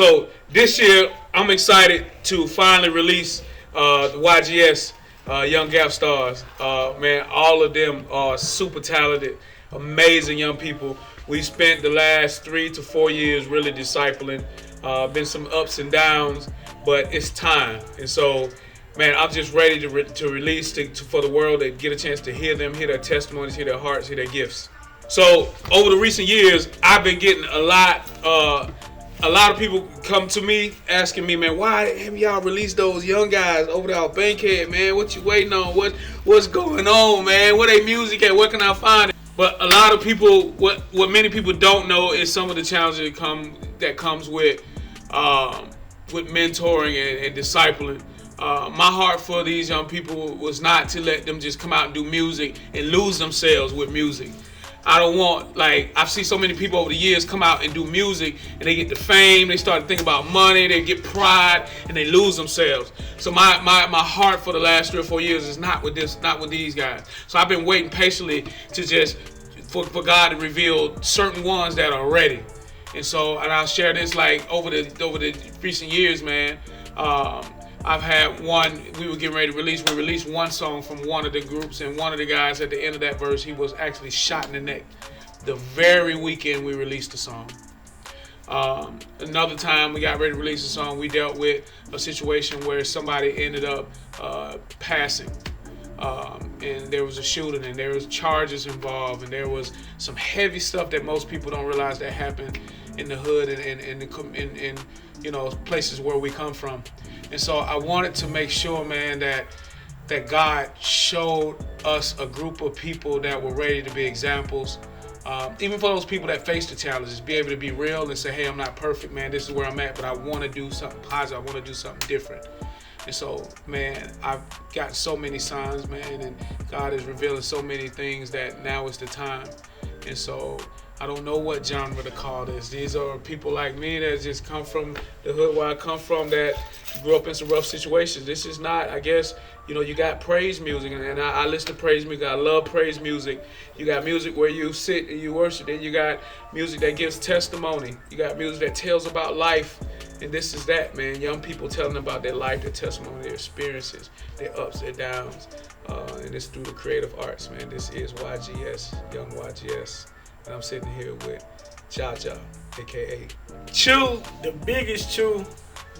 So this year, I'm excited to finally release the YGS Young Gap Stars. Man, all of them are super talented, amazing young people. We spent the last 3 to 4 years really discipling. Been some ups and downs, but it's time. And so, man, I'm just ready to release for the world to get a chance to hear them, hear their testimonies, hear their hearts, hear their gifts. So over the recent years, I've been getting a lot of people come to me asking me, man, why haven't y'all released those young guys over there at Bankhead, man? What you waiting on? What's going on, man? Where they music at? Where can I find it? But a lot of people, what many people don't know is some of the challenges that comes with mentoring and discipling. My heart for these young people was not to let them just come out and do music and lose themselves with music. I don't want, I've seen so many people over the years come out and do music and they get the fame, they start to think about money, they get pride, and they lose themselves. So my heart for the last 3 or 4 years is not with these guys. So I've been waiting patiently to just, for God to reveal certain ones that are ready. And I'll share this, over the recent years, man. I've had one, we were getting ready to release, we released one song from one of the groups, and one of the guys at the end of that verse, he was actually shot in the neck. The very weekend we released the song. Another time we got ready to release a song, we dealt with a situation where somebody ended up passing. And there was a shooting, and there was charges involved, and there was some heavy stuff that most people don't realize that happened in the hood and in places where we come from. And so I wanted to make sure, man, that God showed us a group of people that were ready to be examples. Even for those people that face the challenges, be able to be real and say, hey, I'm not perfect, man, this is where I'm at, but I want to do something positive, I want to do something different. And so, man, I've got so many signs, man, and God is revealing so many things that now is the time. And so I don't know what genre to call this. These are people like me that just come from the hood where I come from, that grew up in some rough situations. This is not, I guess, you got praise music, and I listen to praise music. I love praise music. You got music where you sit and you worship. Then you got music that gives testimony. You got music that tells about life. And this is that, man. Young people telling about their life, their testimony, their experiences, their ups, their downs. And it's through the creative arts, man. This is YGS, Young YGS. And I'm sitting here with Jaja, a.k.a. Chew, the biggest Chew.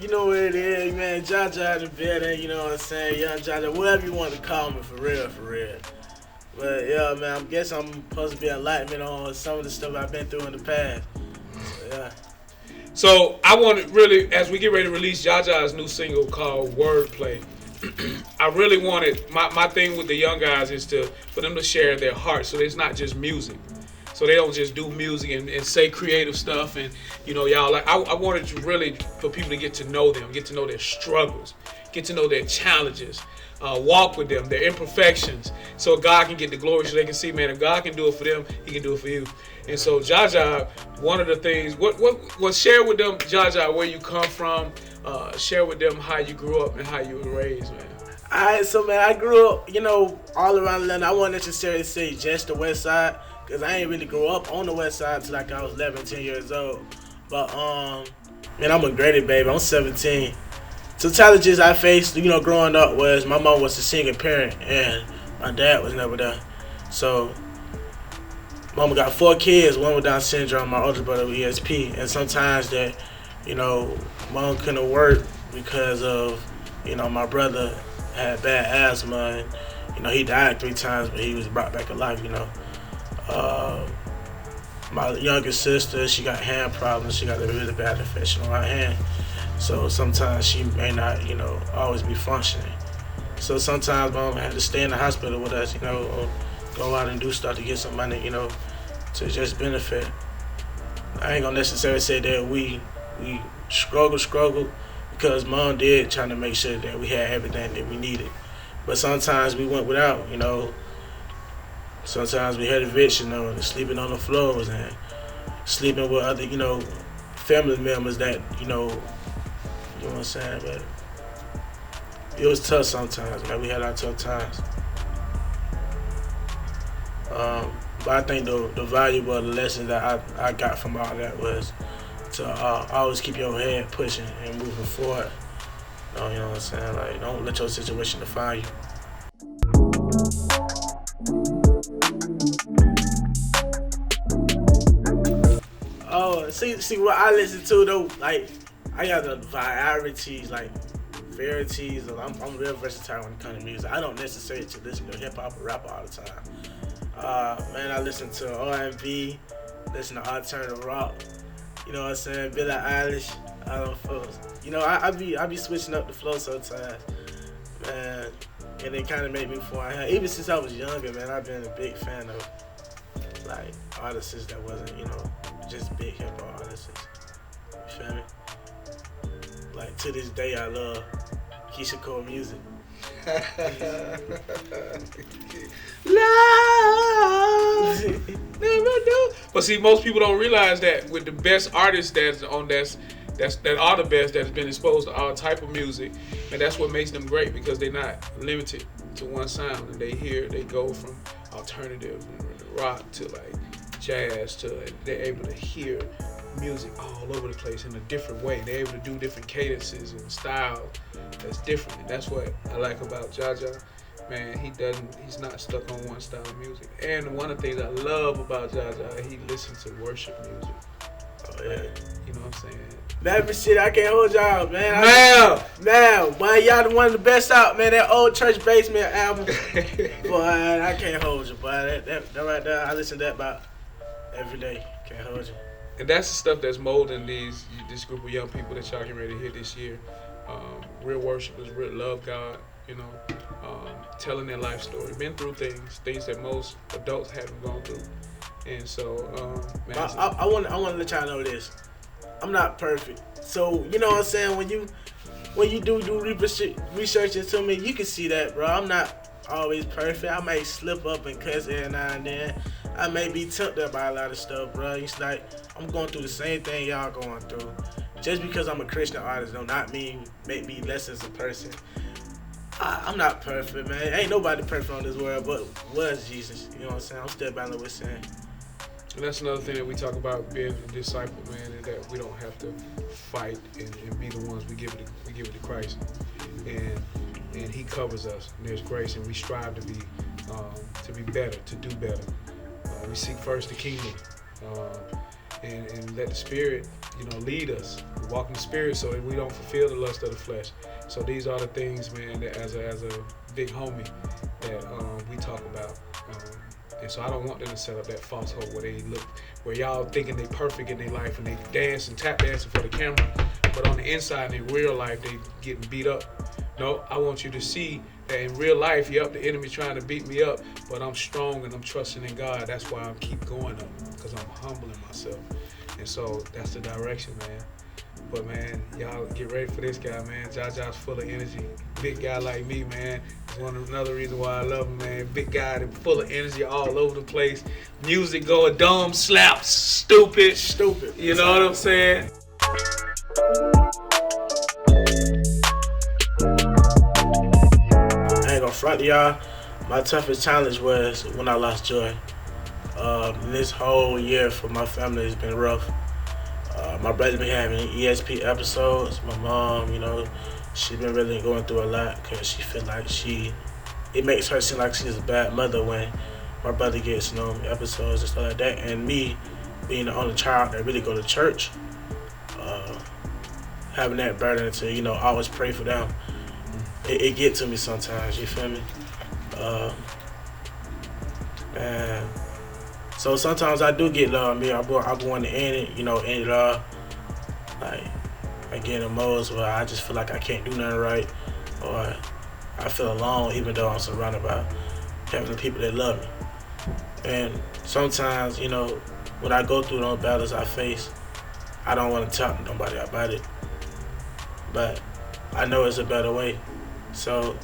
You know what it is, man. Jaja the better, you know what I'm saying? Young Jaja, whatever you want to call me, for real. But yeah, man, I guess I'm supposed to be enlightenment on some of the stuff I've been through in the past. So, yeah. So I want to really, as we get ready to release Jaja's new single called Wordplay, I really wanted, my thing with the young guys is for them to share their heart, so it's not just music. So they don't just do music and say creative stuff and, y'all, I wanted to really, for people to get to know them, get to know their struggles, get to know their challenges, walk with them, their imperfections, so God can get the glory, so they can see, man, if God can do it for them, he can do it for you. And so Jaja, one of the things, what share with them, Jaja, where you come from, share with them how you grew up and how you were raised, man. Alright, so man, I grew up, all around Atlanta. I won't necessarily say just the west side, because I ain't really grew up on the west side until I was 11, 10 years old. But, man, I'm a graded baby. I'm 17. So challenges I faced, growing up was my mom was a single parent, and my dad was never there. So mama got 4 kids, one with Down syndrome, my older brother with ESP, and sometimes that, mom couldn't work because of, my brother had bad asthma, and, he died 3 times, but he was brought back alive, My youngest sister, she got hand problems, she got a really bad infection on her hand, so sometimes she may not, always be functioning. So sometimes mom had to stay in the hospital with us, or go out and do stuff to get some money, to just benefit. I ain't gonna necessarily say that we struggled, because mom did trying to make sure that we had everything that we needed. But sometimes we went without, Sometimes we had eviction, sleeping on the floors and sleeping with other, family members that, you know what I'm saying? But it was tough sometimes, man. We had our tough times. But I think the valuable lesson that I got from all that was to always keep your head pushing and moving forward. You know what I'm saying? Like, don't let your situation define you. Oh, see what I listen to though. Like, I got the varieties, like varieties. I'm real versatile when it comes to music. I don't necessarily listen to hip hop or rap all the time. Man, I listen to R&B, listen to alternative rock. You know what I'm saying? Billie Eilish. I don't know. You know, I be switching up the flow sometimes, man. And it kind of made me fall. Even since I was younger, man, I've been a big fan of like artists that wasn't, you know, just big hip hop artists. You feel me? Like to this day, I love Keisha Cole music. Love, never do. But see, most people don't realize that with the best artists that are the best that's been exposed to all type of music, and that's what makes them great because they're not limited to one sound, and they go from alternative and rock to like jazz to they're able to hear music all over the place in a different way. They're able to do different cadences and styles that's different, and that's what I like about Jaja. Man, he's not stuck on one style of music. And one of the things I love about Jaja, he listens to worship music. Oh yeah, you know what I'm saying? That shit, I can't hold y'all, man. Man, man, y'all the one of the best out, man. That old Church Basement album, boy, I can't hold you, boy. That right there, I listen to that about every day. Can't hold you. And that's the stuff that's molding this group of young people that y'all getting ready to hear this year. Real worshipers, real love God, you know, telling their life story, been through things that most adults haven't gone through. And so, man, I want to let y'all know this. I'm not perfect, so you know what I'm saying. When you do research into me, you can see that, bro. I'm not always perfect. I may slip up and cuss every now and then. I may be tempted by a lot of stuff, bro. It's like I'm going through the same thing y'all going through. Just because I'm a Christian artist, do not mean make me less as a person. I'm not perfect, man. Ain't nobody perfect on this world, but was Jesus. You know what I'm saying? I'm still battling with sin. And that's another thing that we talk about being a disciple, man, is that we don't have to fight and be the ones we give it to Christ, and He covers us. And there's grace, and we strive to be better, to do better. We seek first the kingdom, and let the Spirit, you know, lead us. We walk in the Spirit so that we don't fulfill the lust of the flesh. So these are the things, man, that as a big homie that we talk about. And so I don't want them to set up that false hope where y'all thinking they perfect in their life and they dance and tap dancing for the camera, but on the inside in real life they getting beat up. No, I want you to see that in real life, the enemy's trying to beat me up, but I'm strong and I'm trusting in God. That's why I keep going up, because I'm humbling myself. And so that's the direction, man. But man, y'all get ready for this guy, man. Jaja's full of energy. Big guy like me, man. It's another reason why I love him, man. Big guy that full of energy all over the place. Music going dumb, slaps, stupid. You know what I'm saying? I ain't gonna front y'all. My toughest challenge was when I lost Joy. This whole year for my family has been rough. My brother been having ESP episodes. My mom, you know, she been really going through a lot because she feel like it makes her seem like she's a bad mother when my brother gets, you know, episodes and stuff like that. And me being the only child that really go to church, having that burden to, you know, always pray for them, it get to me sometimes, you feel me? And so sometimes I do get love. I go in the end, you know, end it all. Like, I get in modes where I just feel like I can't do nothing right, or I feel alone even though I'm surrounded by having people that love me. And sometimes, you know, when I go through those battles I face, I don't want to talk to nobody about it. But I know it's a better way. So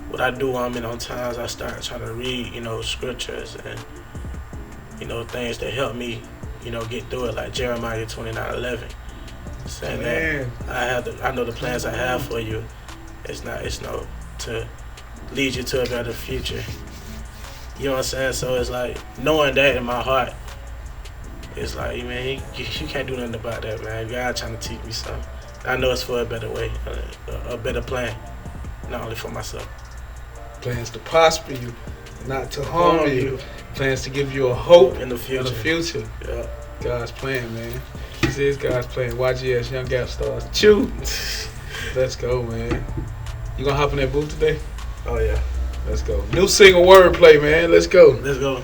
what I do when I'm in on times, I start trying to read, you know, scriptures and, you know, things that help me, you know, get through it, like Jeremiah 29:11. Saying that I know the plans I have for you. It's no to lead you to a better future. You know what I'm saying? So it's like knowing that in my heart, it's like, man, you can't do nothing about that, man. God trying to teach me something. I know it's for a better way, a better plan, not only for myself. Plans to prosper you, not to harm you. Plans to give you a hope in the future. Yeah. God's plan, man. This is God's plan. YGS, Young Gap Stars. Chew. Let's go, man. You gonna hop in that booth today? Oh, yeah. Let's go. New single wordplay, man. Let's go. Let's go.